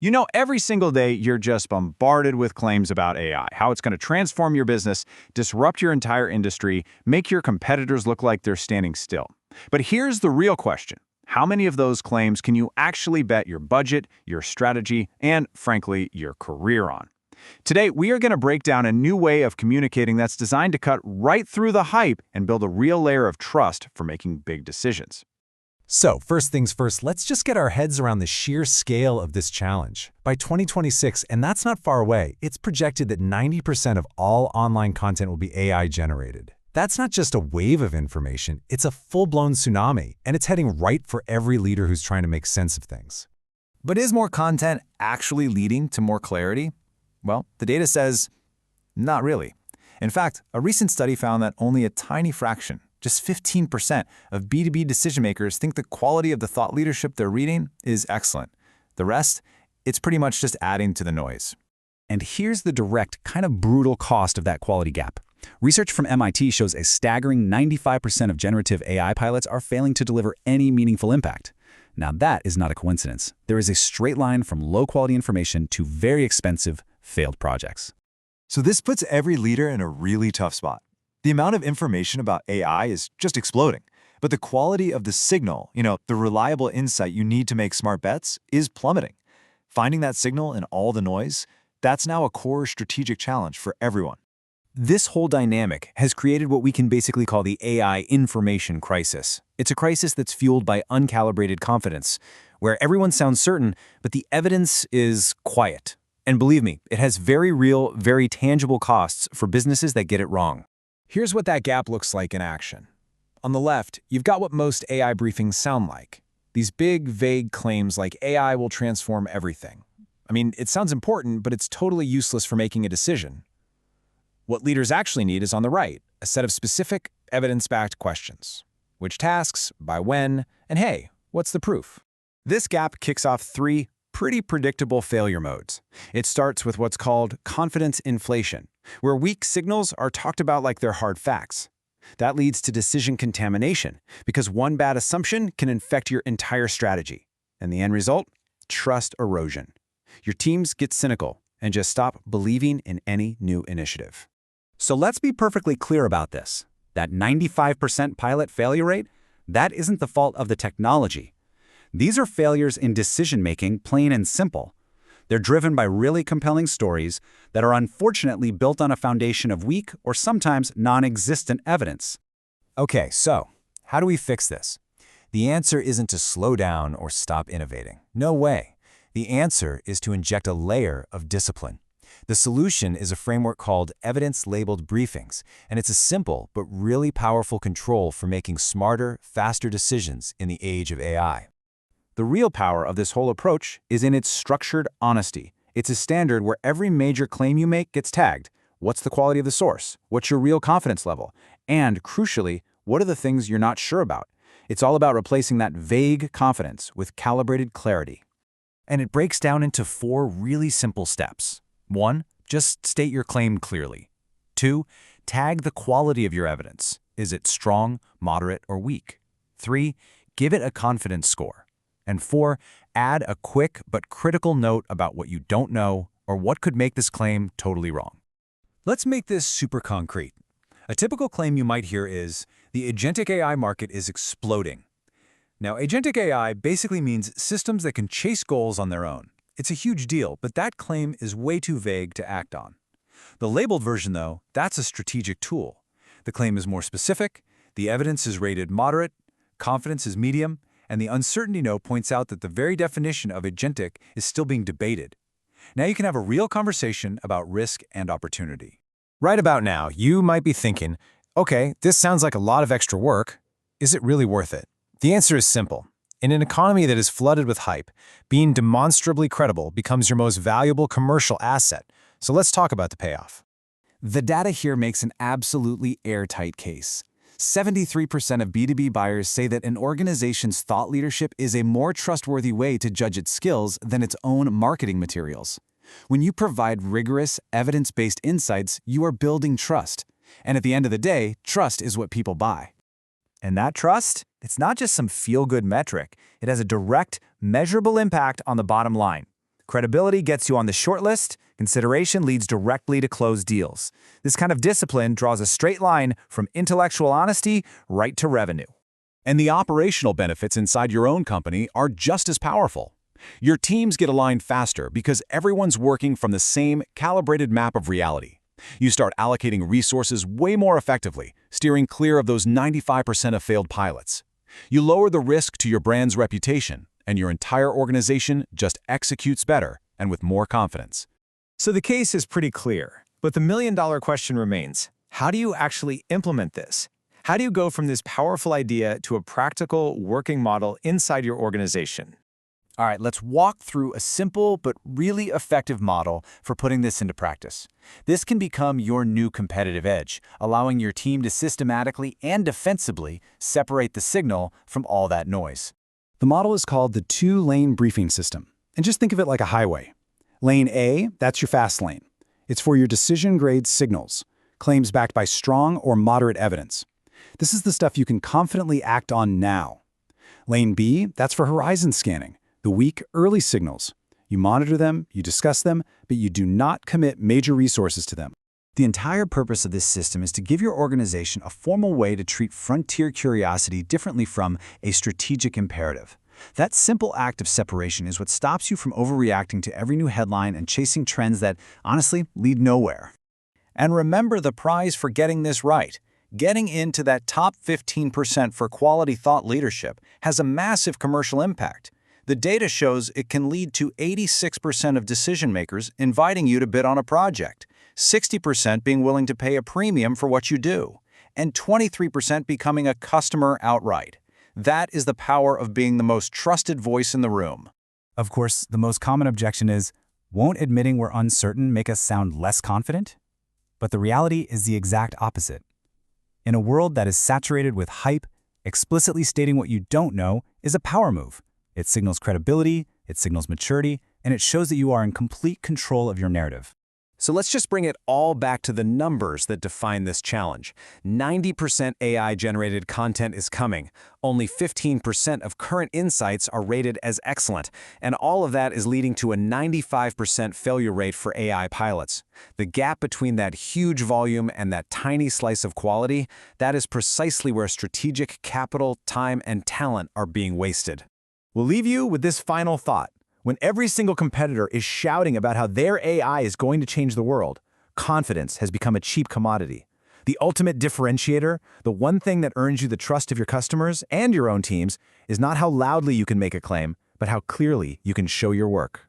You know, every single day, you're just bombarded with claims about AI, how it's going to transform your business, disrupt your entire industry, make your competitors look like they're standing still. But here's the real question. How many of those claims can you actually bet your budget, your strategy, and, frankly, your career on? Today, we are going to break down a new way of communicating that's designed to cut right through the hype and build a real layer of trust for making big decisions. So, first things first, let's just get our heads around the sheer scale of this challenge. By 2026, and that's not far away, it's projected that 90% of all online content will be AI-generated. That's not just a wave of information, it's a full-blown tsunami, and it's heading right for every leader who's trying to make sense of things. But is more content actually leading to more clarity? Well, the data says, not really. In fact, a recent study found that only a tiny fraction, just 15% of B2B decision makers think the quality of the thought leadership they're reading is excellent. The rest, it's pretty much just adding to the noise. And here's the direct, kind of brutal cost of that quality gap. Research from MIT shows a staggering 95% of generative AI pilots are failing to deliver any meaningful impact. Now that is not a coincidence. There is a straight line from low-quality information to very expensive, failed projects. So this puts every leader in a really tough spot. The amount of information about AI is just exploding, but the quality of the signal, the reliable insight you need to make smart bets, is plummeting. Finding that signal in all the noise, that's now a core strategic challenge for everyone. This whole dynamic has created what we can basically call the AI information crisis. It's a crisis that's fueled by uncalibrated confidence, where everyone sounds certain, but the evidence is quiet. And believe me, it has very real, very tangible costs for businesses that get it wrong. Here's what that gap looks like in action. On the left, you've got what most AI briefings sound like. These big, vague claims like AI will transform everything. I mean, it sounds important, but it's totally useless for making a decision. What leaders actually need is on the right, a set of specific, evidence-backed questions. Which tasks, by when, and hey, what's the proof? This gap kicks off three pretty predictable failure modes. It starts with what's called confidence inflation, where weak signals are talked about like they're hard facts. That leads to decision contamination, because one bad assumption can infect your entire strategy. And the end result? Trust erosion. Your teams get cynical and just stop believing in any new initiative. So let's be perfectly clear about this. That 95% pilot failure rate, that isn't the fault of the technology. These are failures in decision-making, plain and simple. They're driven by really compelling stories that are unfortunately built on a foundation of weak or sometimes non-existent evidence. Okay, so how do we fix this? The answer isn't to slow down or stop innovating. No way. The answer is to inject a layer of discipline. The solution is a framework called evidence-labeled briefings, and it's a simple but really powerful control for making smarter, faster decisions in the age of AI. The real power of this whole approach is in its structured honesty. It's a standard where every major claim you make gets tagged. What's the quality of the source? What's your real confidence level? And, crucially, what are the things you're not sure about? It's all about replacing that vague confidence with calibrated clarity. And it breaks down into four really simple steps. 1. Just state your claim clearly. 2. Tag the quality of your evidence. Is it strong, moderate, or weak? 3. Give it a confidence score. And 4, add a quick but critical note about what you don't know or what could make this claim totally wrong. Let's make this super concrete. A typical claim you might hear is, the agentic AI market is exploding. Now, agentic AI basically means systems that can chase goals on their own. It's a huge deal, but that claim is way too vague to act on. The labeled version, though, that's a strategic tool. The claim is more specific, the evidence is rated moderate, confidence is medium, and the uncertainty note points out that the very definition of agentic is still being debated. Now you can have a real conversation about risk and opportunity. Right about now, you might be thinking, okay, this sounds like a lot of extra work. Is it really worth it? The answer is simple. In an economy that is flooded with hype, being demonstrably credible becomes your most valuable commercial asset. So let's talk about the payoff. The data here makes an absolutely airtight case. 73% of B2B buyers say that an organization's thought leadership is a more trustworthy way to judge its skills than its own marketing materials. When you provide rigorous, evidence-based insights, you are building trust. And at the end of the day, trust is what people buy. And that trust, it's not just some feel-good metric. It has a direct, measurable impact on the bottom line. Credibility gets you on the shortlist. Consideration leads directly to closed deals. This kind of discipline draws a straight line from intellectual honesty right to revenue. And the operational benefits inside your own company are just as powerful. Your teams get aligned faster because everyone's working from the same calibrated map of reality. You start allocating resources way more effectively, steering clear of those 95% of failed pilots. You lower the risk to your brand's reputation, and your entire organization just executes better and with more confidence. So the case is pretty clear, but the million-dollar question remains, how do you actually implement this? How do you go from this powerful idea to a practical, working model inside your organization? All right, let's walk through a simple but really effective model for putting this into practice. This can become your new competitive edge, allowing your team to systematically and defensively separate the signal from all that noise. The model is called the two-lane briefing system. And just think of it like a highway. Lane A, that's your fast lane. It's for your decision-grade signals, claims backed by strong or moderate evidence. This is the stuff you can confidently act on now. Lane B, that's for horizon scanning, the weak, early signals. You monitor them, you discuss them, but you do not commit major resources to them. The entire purpose of this system is to give your organization a formal way to treat frontier curiosity differently from a strategic imperative. That simple act of separation is what stops you from overreacting to every new headline and chasing trends that, honestly, lead nowhere. And remember the prize for getting this right. Getting into that top 15% for quality thought leadership has a massive commercial impact. The data shows it can lead to 86% of decision makers inviting you to bid on a project, 60% being willing to pay a premium for what you do, and 23% becoming a customer outright. That is the power of being the most trusted voice in the room. Of course, the most common objection is, won't admitting we're uncertain make us sound less confident? But the reality is the exact opposite. In a world that is saturated with hype, explicitly stating what you don't know is a power move. It signals credibility, it signals maturity, and it shows that you are in complete control of your narrative. So let's just bring it all back to the numbers that define this challenge. 90% AI-generated content is coming. Only 15% of current insights are rated as excellent, and all of that is leading to a 95% failure rate for AI pilots. The gap between that huge volume and that tiny slice of quality, that is precisely where strategic capital, time, and talent are being wasted. We'll leave you with this final thought. When every single competitor is shouting about how their AI is going to change the world, confidence has become a cheap commodity. The ultimate differentiator, the one thing that earns you the trust of your customers and your own teams, is not how loudly you can make a claim, but how clearly you can show your work.